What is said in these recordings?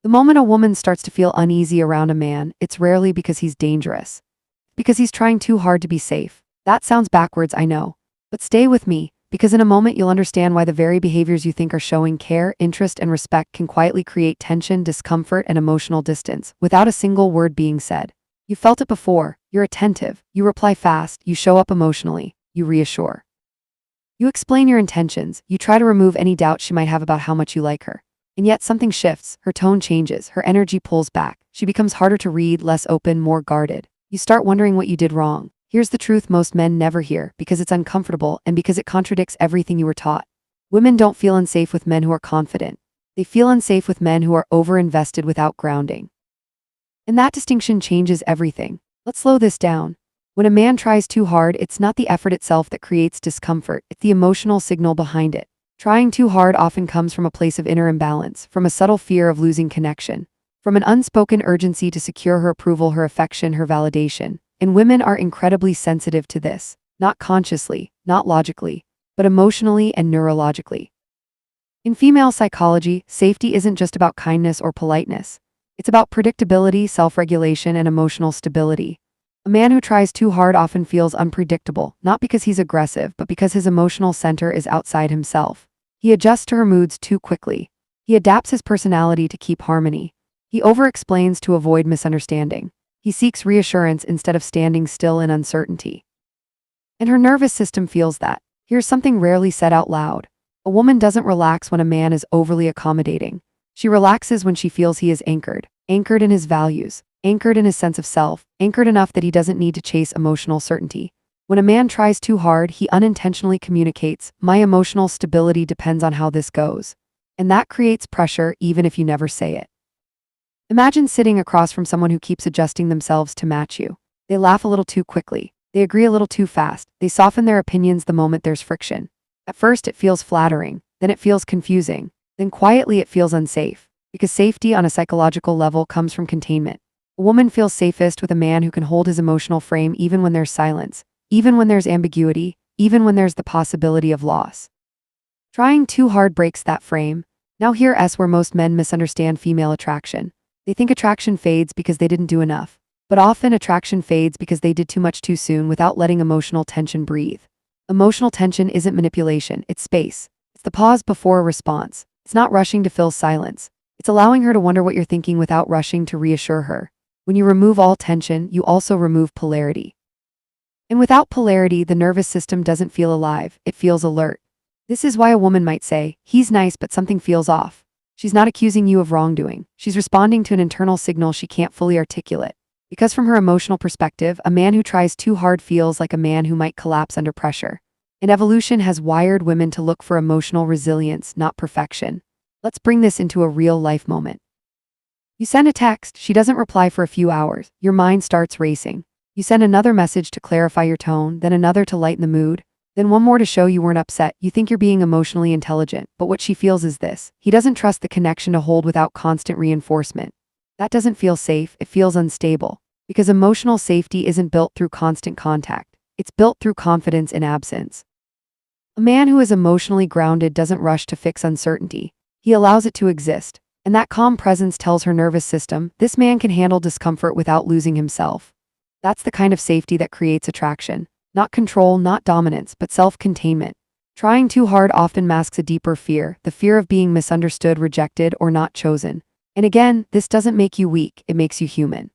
The moment a woman starts to feel uneasy around a man, it's rarely because he's dangerous. Because he's trying too hard to be safe. That sounds backwards, I know. But stay with me, because in a moment you'll understand why the very behaviors you think are showing care, interest, and respect can quietly create tension, discomfort, and emotional distance, without a single word being said. You felt it before. You're attentive. You reply fast. You show up emotionally. You reassure. You explain your intentions. You try to remove any doubt she might have about how much you like her. And yet something shifts. Her tone changes. Her energy pulls back. She becomes harder to read, less open, more guarded. You start wondering what you did wrong. Here's the truth most men never hear, because it's uncomfortable and because it contradicts everything you were taught. Women don't feel unsafe with men who are confident. They feel unsafe with men who are over-invested without grounding. And that distinction changes everything. Let's slow this down. When a man tries too hard, it's not the effort itself that creates discomfort, it's the emotional signal behind it. Trying too hard often comes from a place of inner imbalance, from a subtle fear of losing connection, from an unspoken urgency to secure her approval, her affection, her validation. And women are incredibly sensitive to this, not consciously, not logically, but emotionally and neurologically. In female psychology, safety isn't just about kindness or politeness. It's about predictability, self-regulation, and emotional stability. A man who tries too hard often feels unpredictable, not because he's aggressive, but because his emotional center is outside himself. He adjusts to her moods too quickly. He adapts his personality to keep harmony. He over-explains to avoid misunderstanding. He seeks reassurance instead of standing still in uncertainty. And her nervous system feels that. Here's something rarely said out loud. A woman doesn't relax when a man is overly accommodating. She relaxes when she feels he is anchored in his values, anchored in his sense of self, anchored enough that he doesn't need to chase emotional certainty. When a man tries too hard, he unintentionally communicates, "My emotional stability depends on how this goes." And that creates pressure even if you never say it. Imagine sitting across from someone who keeps adjusting themselves to match you. They laugh a little too quickly. They agree a little too fast. They soften their opinions the moment there's friction. At first it feels flattering, then it feels confusing, then quietly it feels unsafe. Because safety on a psychological level comes from containment. A woman feels safest with a man who can hold his emotional frame even when there's silence, even when there's ambiguity, even when there's the possibility of loss. Trying too hard breaks that frame. Now here's where most men misunderstand female attraction. They think attraction fades because they didn't do enough. But often attraction fades because they did too much too soon without letting emotional tension breathe. Emotional tension isn't manipulation, it's space. It's the pause before a response. It's not rushing to fill silence. It's allowing her to wonder what you're thinking without rushing to reassure her. When you remove all tension, you also remove polarity. And without polarity, the nervous system doesn't feel alive, it feels alert. This is why a woman might say, "He's nice, but something feels off." She's not accusing you of wrongdoing. She's responding to an internal signal she can't fully articulate. Because from her emotional perspective, a man who tries too hard feels like a man who might collapse under pressure. And evolution has wired women to look for emotional resilience, not perfection. Let's bring this into a real-life moment. You send a text, she doesn't reply for a few hours. Your mind starts racing. You send another message to clarify your tone, then another to lighten the mood, then one more to show you weren't upset. You think you're being emotionally intelligent, but what she feels is this. He doesn't trust the connection to hold without constant reinforcement. That doesn't feel safe, it feels unstable. Because emotional safety isn't built through constant contact. It's built through confidence in absence. A man who is emotionally grounded doesn't rush to fix uncertainty. He allows it to exist. And that calm presence tells her nervous system, this man can handle discomfort without losing himself. That's the kind of safety that creates attraction. Not control, not dominance, but self-containment. Trying too hard often masks a deeper fear, the fear of being misunderstood, rejected, or not chosen. And again, this doesn't make you weak, it makes you human.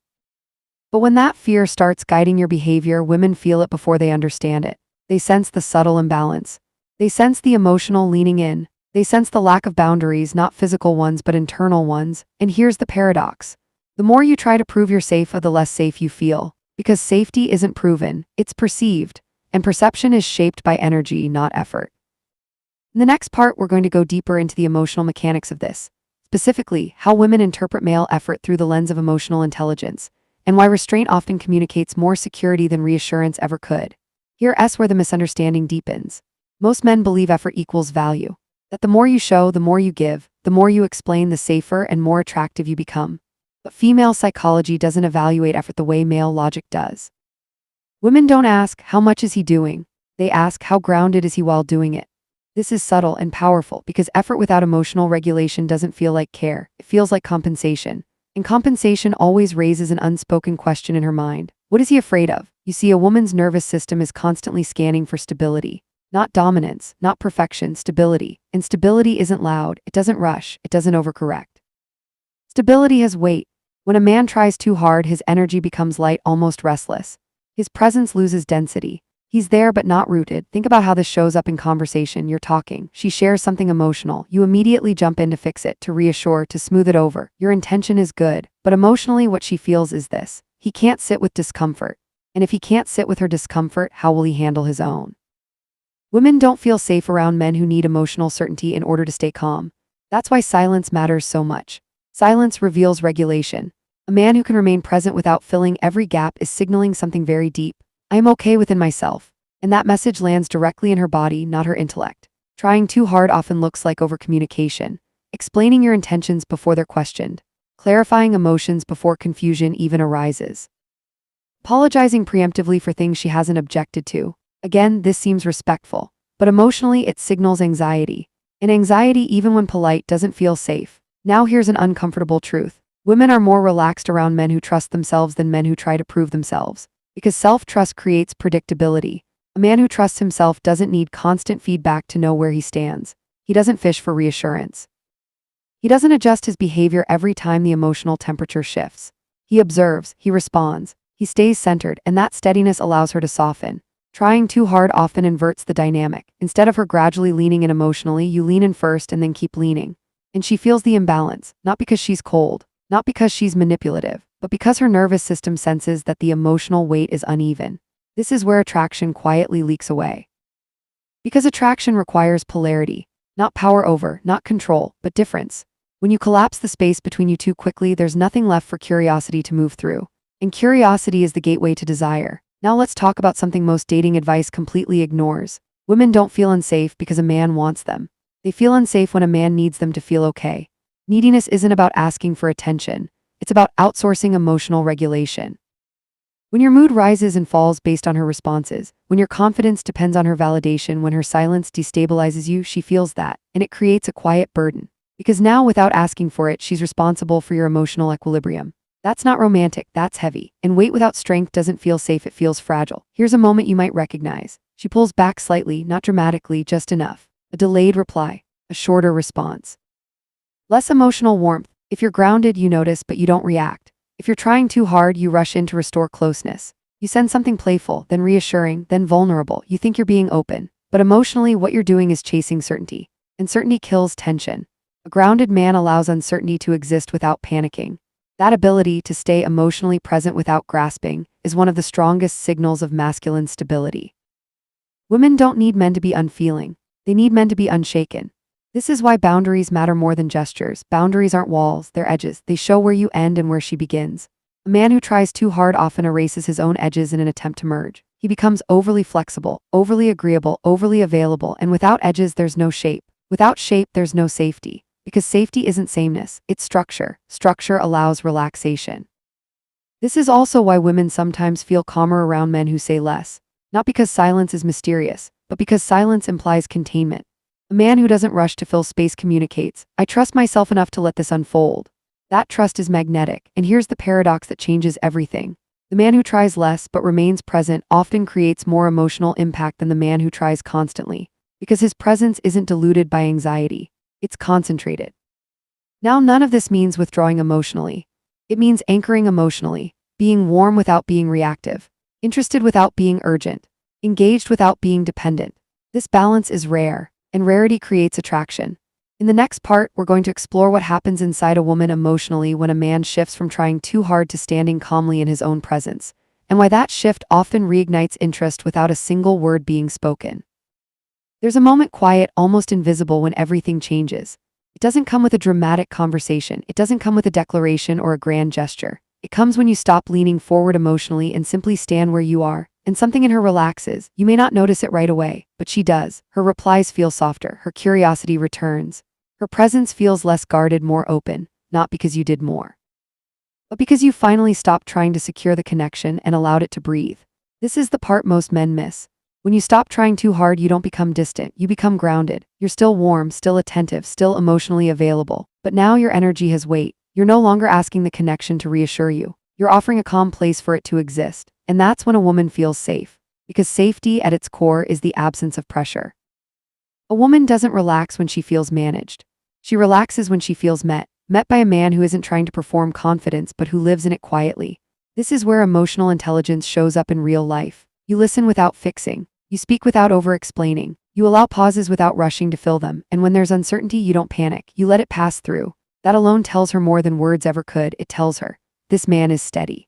But when that fear starts guiding your behavior, women feel it before they understand it. They sense the subtle imbalance. They sense the emotional leaning in. They sense the lack of boundaries, not physical ones, but internal ones. And here's the paradox. The more you try to prove you're safe, the less safe you feel. Because safety isn't proven, it's perceived. And perception is shaped by energy, not effort. In the next part, we're going to go deeper into the emotional mechanics of this. Specifically, how women interpret male effort through the lens of emotional intelligence, and why restraint often communicates more security than reassurance ever could. Here's where the misunderstanding deepens. Most men believe effort equals value. That the more you show, the more you give, the more you explain, the safer and more attractive you become. But female psychology doesn't evaluate effort the way male logic does. Women don't ask, how much is he doing? They ask, how grounded is he while doing it? This is subtle and powerful because effort without emotional regulation doesn't feel like care, it feels like compensation. And compensation always raises an unspoken question in her mind. What is he afraid of? You see, a woman's nervous system is constantly scanning for stability. Not dominance, not perfection, stability. And stability isn't loud, it doesn't rush, it doesn't overcorrect. Stability has weight. When a man tries too hard, his energy becomes light, almost restless. His presence loses density. He's there but not rooted. Think about how this shows up in conversation. You're talking. She shares something emotional. You immediately jump in to fix it, to reassure, to smooth it over. Your intention is good, but emotionally what she feels is this. He can't sit with discomfort. And if he can't sit with her discomfort, how will he handle his own? Women don't feel safe around men who need emotional certainty in order to stay calm. That's why silence matters so much. Silence reveals regulation. A man who can remain present without filling every gap is signaling something very deep. I am okay within myself. And that message lands directly in her body, not her intellect. Trying too hard often looks like overcommunication. Explaining your intentions before they're questioned. Clarifying emotions before confusion even arises. Apologizing preemptively for things she hasn't objected to. Again, this seems respectful. But emotionally, it signals anxiety. And anxiety, even when polite, doesn't feel safe. Now here's an uncomfortable truth. Women are more relaxed around men who trust themselves than men who try to prove themselves. Because self-trust creates predictability. A man who trusts himself doesn't need constant feedback to know where he stands. He doesn't fish for reassurance. He doesn't adjust his behavior every time the emotional temperature shifts. He observes, he responds, he stays centered, and that steadiness allows her to soften. Trying too hard often inverts the dynamic. Instead of her gradually leaning in emotionally, you lean in first and then keep leaning. And she feels the imbalance, not because she's cold, not because she's manipulative, but because her nervous system senses that the emotional weight is uneven. This is where attraction quietly leaks away. Because attraction requires polarity, not power over, not control, but difference. When you collapse the space between you too quickly, there's nothing left for curiosity to move through. And curiosity is the gateway to desire. Now let's talk about something most dating advice completely ignores. Women don't feel unsafe because a man wants them. They feel unsafe when a man needs them to feel okay. Neediness isn't about asking for attention. It's about outsourcing emotional regulation. When your mood rises and falls based on her responses, when your confidence depends on her validation, when her silence destabilizes you, she feels that, and it creates a quiet burden. Because now, without asking for it, she's responsible for your emotional equilibrium. That's not romantic, that's heavy. And weight without strength doesn't feel safe, it feels fragile. Here's a moment you might recognize. She pulls back slightly, not dramatically, just enough. A delayed reply, a shorter response. Less emotional warmth. If you're grounded, you notice, but you don't react. If you're trying too hard, you rush in to restore closeness. You send something playful, then reassuring, then vulnerable. You think you're being open. But emotionally, what you're doing is chasing certainty. And certainty kills tension. A grounded man allows uncertainty to exist without panicking. That ability to stay emotionally present without grasping is one of the strongest signals of masculine stability. Women don't need men to be unfeeling. They need men to be unshaken. This is why boundaries matter more than gestures. Boundaries aren't walls, they're edges. They show where you end and where she begins. A man who tries too hard often erases his own edges in an attempt to merge. He becomes overly flexible, overly agreeable, overly available, and without edges, there's no shape. Without shape, there's no safety. Because safety isn't sameness, it's structure. Structure allows relaxation. This is also why women sometimes feel calmer around men who say less. Not because silence is mysterious, but because silence implies containment. A man who doesn't rush to fill space communicates, I trust myself enough to let this unfold. That trust is magnetic, and here's the paradox that changes everything. The man who tries less but remains present often creates more emotional impact than the man who tries constantly, because his presence isn't diluted by anxiety, it's concentrated. Now, none of this means withdrawing emotionally. It means anchoring emotionally, being warm without being reactive, interested without being urgent, engaged without being dependent. This balance is rare. And rarity creates attraction. In the next part, we're going to explore what happens inside a woman emotionally when a man shifts from trying too hard to standing calmly in his own presence, and why that shift often reignites interest without a single word being spoken. There's a moment quiet, almost invisible, when everything changes. It doesn't come with a dramatic conversation. It doesn't come with a declaration or a grand gesture. It comes when you stop leaning forward emotionally and simply stand where you are. And something in her relaxes. You may not notice it right away, but she does. Her replies feel softer. Her curiosity returns. Her presence feels less guarded, more open, not because you did more, but because you finally stopped trying to secure the connection and allowed it to breathe. This is the part most men miss. When you stop trying too hard, you don't become distant, you become grounded. You're still warm, still attentive, still emotionally available. But now your energy has weight. You're no longer asking the connection to reassure you. You're offering a calm place for it to exist. And that's when a woman feels safe. Because safety at its core is the absence of pressure. A woman doesn't relax when she feels managed. She relaxes when she feels met by a man who isn't trying to perform confidence but who lives in it quietly. This is where emotional intelligence shows up in real life. You listen without fixing. You speak without over-explaining. You allow pauses without rushing to fill them. And when there's uncertainty, you don't panic. You let it pass through. That alone tells her more than words ever could. It tells her, this man is steady.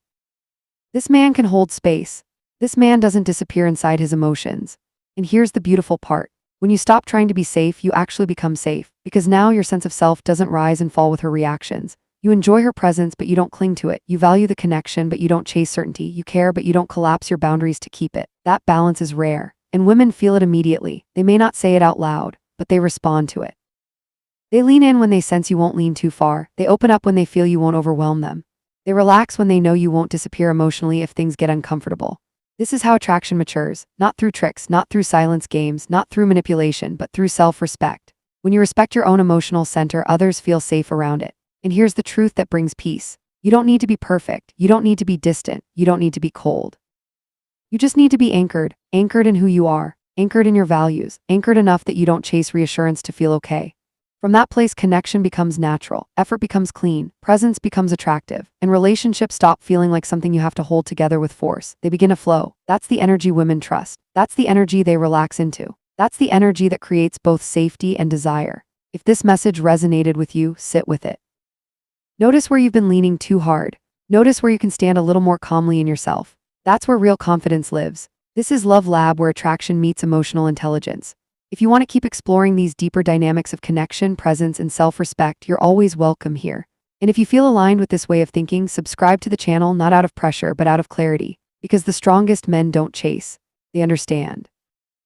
This man can hold space. This man doesn't disappear inside his emotions. And here's the beautiful part. When you stop trying to be safe, you actually become safe. Because now your sense of self doesn't rise and fall with her reactions. You enjoy her presence, but you don't cling to it. You value the connection, but you don't chase certainty. You care, but you don't collapse your boundaries to keep it. That balance is rare. And women feel it immediately. They may not say it out loud, but they respond to it. They lean in when they sense you won't lean too far. They open up when they feel you won't overwhelm them. They relax when they know you won't disappear emotionally if things get uncomfortable. This is how attraction matures, not through tricks, not through silence games, not through manipulation, but through self-respect. When you respect your own emotional center, others feel safe around it. And here's the truth that brings peace. You don't need to be perfect. You don't need to be distant. You don't need to be cold. You just need to be anchored in who you are, anchored in your values, anchored enough that you don't chase reassurance to feel okay. From that place, connection becomes natural, effort becomes clean, presence becomes attractive, and relationships stop feeling like something you have to hold together with force. They begin to flow. That's the energy women trust. That's the energy they relax into. That's the energy that creates both safety and desire. If this message resonated with you, sit with it. Notice where you've been leaning too hard. Notice where you can stand a little more calmly in yourself. That's where real confidence lives. This is Love Lab, where attraction meets emotional intelligence. If you want to keep exploring these deeper dynamics of connection, presence, and self-respect, you're always welcome here. And if you feel aligned with this way of thinking, subscribe to the channel, not out of pressure, but out of clarity. Because the strongest men don't chase. They understand.